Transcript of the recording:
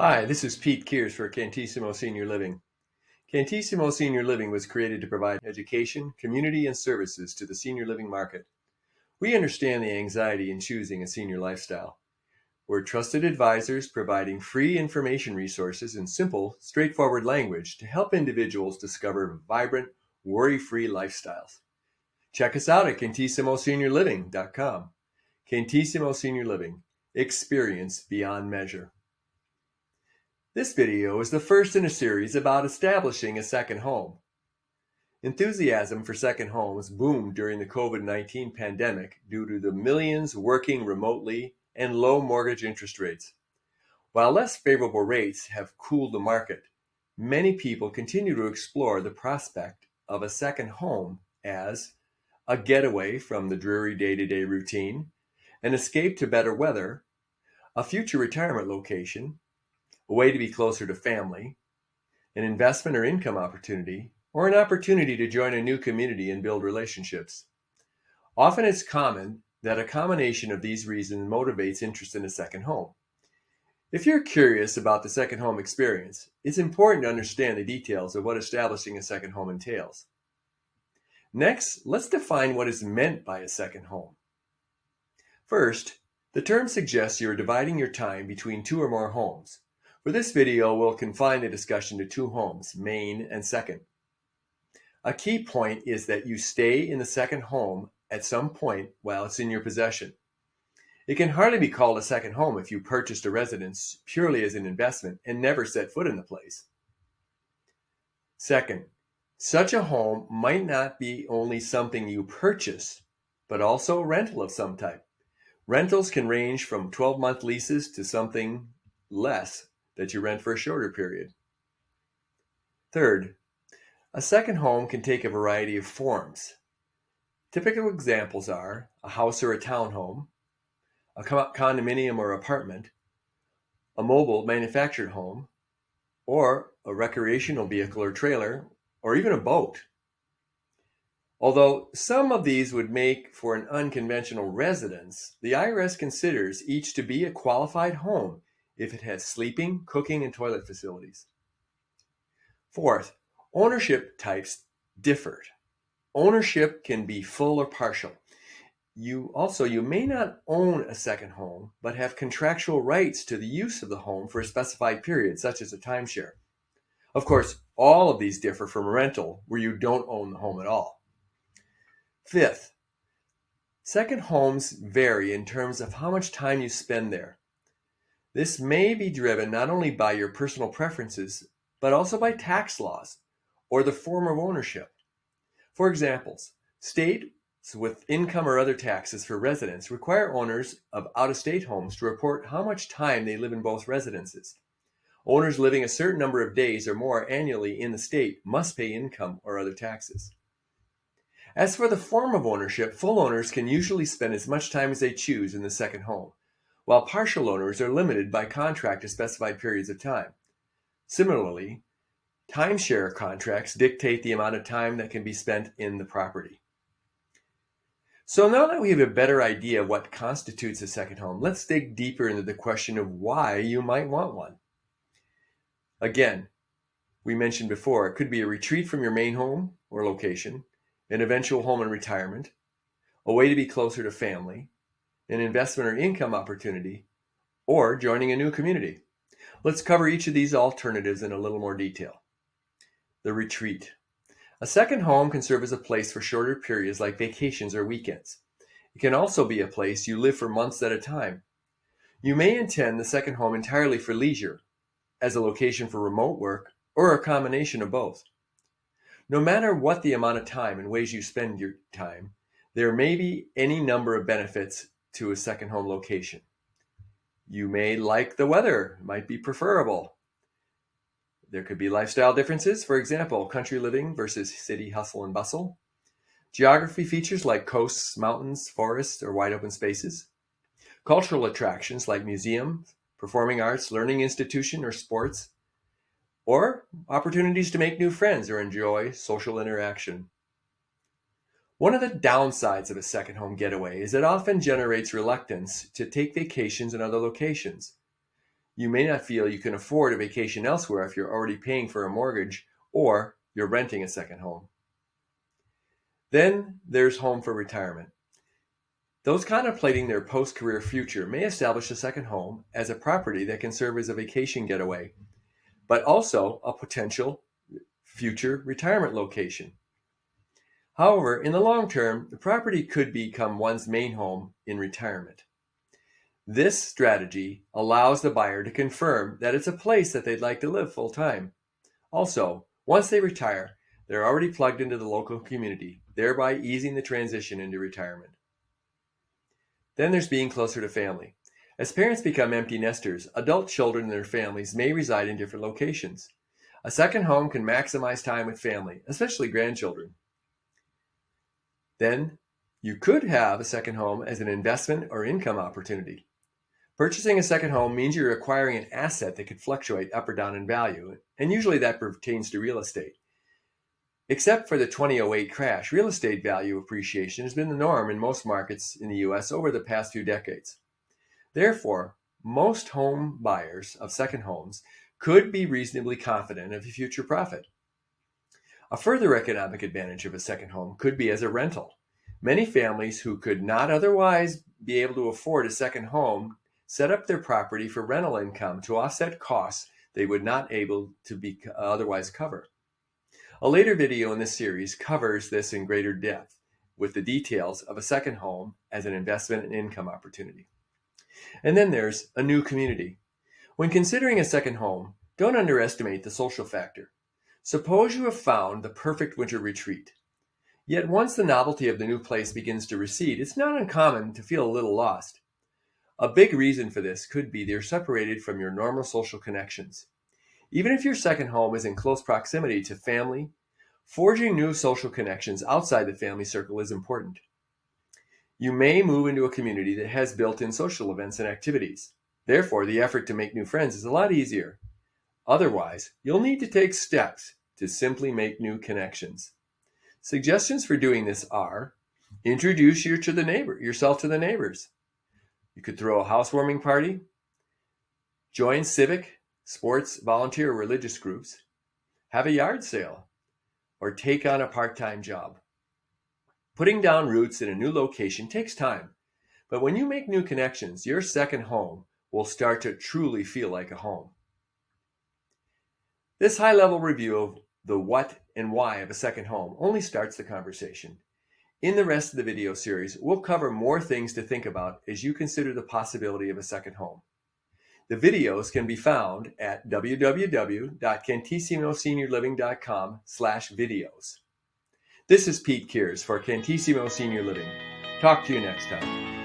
Hi, this is Pete Kears for Cantissimo Senior Living. Cantissimo Senior Living was created to provide education, community, and services to the senior living market. We understand the anxiety in choosing a senior lifestyle. We're trusted advisors providing free information resources in simple, straightforward language to help individuals discover vibrant, worry-free lifestyles. Check us out at CantissimoSeniorLiving.com. Cantissimo Senior Living. Experience beyond measure. This video is the first in a series about establishing a second home. Enthusiasm for second homes boomed during the COVID-19 pandemic due to the millions working remotely and low mortgage interest rates. While less favorable rates have cooled the market, many people continue to explore the prospect of a second home as a getaway from the dreary day-to-day routine, an escape to better weather, a future retirement location, a way to be closer to family, an investment or income opportunity, or an opportunity to join a new community and build relationships. Often it's common that a combination of these reasons motivates interest in a second home. If you're curious about the second home experience, it's important to understand the details of what establishing a second home entails. Next, let's define what is meant by a second home. First, the term suggests you're dividing your time between two or more homes. For this video, we'll confine the discussion to two homes, main and second. A key point is that you stay in the second home at some point while it's in your possession. It can hardly be called a second home if you purchased a residence purely as an investment and never set foot in the place. Second, such a home might not be only something you purchase, but also a rental of some type. Rentals can range from 12-month leases to something less that you rent for a shorter period. Third, a second home can take a variety of forms. Typical examples are a house or a townhome, a condominium or apartment, a mobile manufactured home, or a recreational vehicle or trailer, or even a boat. Although some of these would make for an unconventional residence, the IRS considers each to be a qualified home if it has sleeping, cooking, and toilet facilities. Fourth, ownership types differ. Ownership can be full or partial. You may not own a second home, but have contractual rights to the use of the home for a specified period, such as a timeshare. Of course, all of these differ from a rental, where you don't own the home at all. Fifth, second homes vary in terms of how much time you spend there. This may be driven not only by your personal preferences, but also by tax laws or the form of ownership. For examples, states with income or other taxes for residents require owners of out-of-state homes to report how much time they live in both residences. Owners living a certain number of days or more annually in the state must pay income or other taxes. As for the form of ownership, full owners can usually spend as much time as they choose in the second home, while partial owners are limited by contract to specified periods of time. Similarly, timeshare contracts dictate the amount of time that can be spent in the property. So now that we have a better idea of what constitutes a second home, let's dig deeper into the question of why you might want one. Again, we mentioned before, it could be a retreat from your main home or location, an eventual home in retirement, a way to be closer to family, an investment or income opportunity, or joining a new community. Let's cover each of these alternatives in a little more detail. The retreat. A second home can serve as a place for shorter periods like vacations or weekends. It can also be a place you live for months at a time. You may intend the second home entirely for leisure, as a location for remote work, or a combination of both. No matter what the amount of time and ways you spend your time, there may be any number of benefits to a second home location. You may like the weather, it might be preferable. There could be lifestyle differences, for example, country living versus city hustle and bustle. Geography features like coasts, mountains, forests, or wide open spaces. Cultural attractions like museums, performing arts, learning institution, or sports. Or opportunities to make new friends or enjoy social interaction. One of the downsides of a second home getaway is it often generates reluctance to take vacations in other locations. You may not feel you can afford a vacation elsewhere if you're already paying for a mortgage or you're renting a second home. Then there's home for retirement. Those contemplating their post-career future may establish a second home as a property that can serve as a vacation getaway, but also a potential future retirement location. However, in the long term, the property could become one's main home in retirement. This strategy allows the buyer to confirm that it's a place that they'd like to live full time. Also, once they retire, they're already plugged into the local community, thereby easing the transition into retirement. Then there's being closer to family. As parents become empty nesters, adult children and their families may reside in different locations. A second home can maximize time with family, especially grandchildren. Then you could have a second home as an investment or income opportunity. Purchasing a second home means you're acquiring an asset that could fluctuate up or down in value, and usually that pertains to real estate. Except for the 2008 crash, real estate value appreciation has been the norm in most markets in the U.S. over the past few decades. Therefore, most home buyers of second homes could be reasonably confident of a future profit. A further economic advantage of a second home could be as a rental. Many families who could not otherwise be able to afford a second home set up their property for rental income to offset costs they would not able to be otherwise cover. A later video in this series covers this in greater depth with the details of a second home as an investment and income opportunity. And then there's a new community. When considering a second home, don't underestimate the social factor. Suppose you have found the perfect winter retreat. Yet once the novelty of the new place begins to recede, it's not uncommon to feel a little lost. A big reason for this could be they're separated from your normal social connections. Even if your second home is in close proximity to family, forging new social connections outside the family circle is important. You may move into a community that has built-in social events and activities. Therefore, the effort to make new friends is a lot easier. Otherwise, you'll need to take steps to simply make new connections. Suggestions for doing this are: introduce yourself to the neighbors. You could throw a housewarming party, join civic, sports, volunteer, or religious groups, have a yard sale, or take on a part-time job. Putting down roots in a new location takes time, but when you make new connections, your second home will start to truly feel like a home. This high-level review of the what and why of a second home only starts the conversation. In the rest of the video series, we'll cover more things to think about as you consider the possibility of a second home. The videos can be found at www.cantissimoseniorliving.com/videos. This is Pete Kears for Cantissimo Senior Living. Talk to you next time.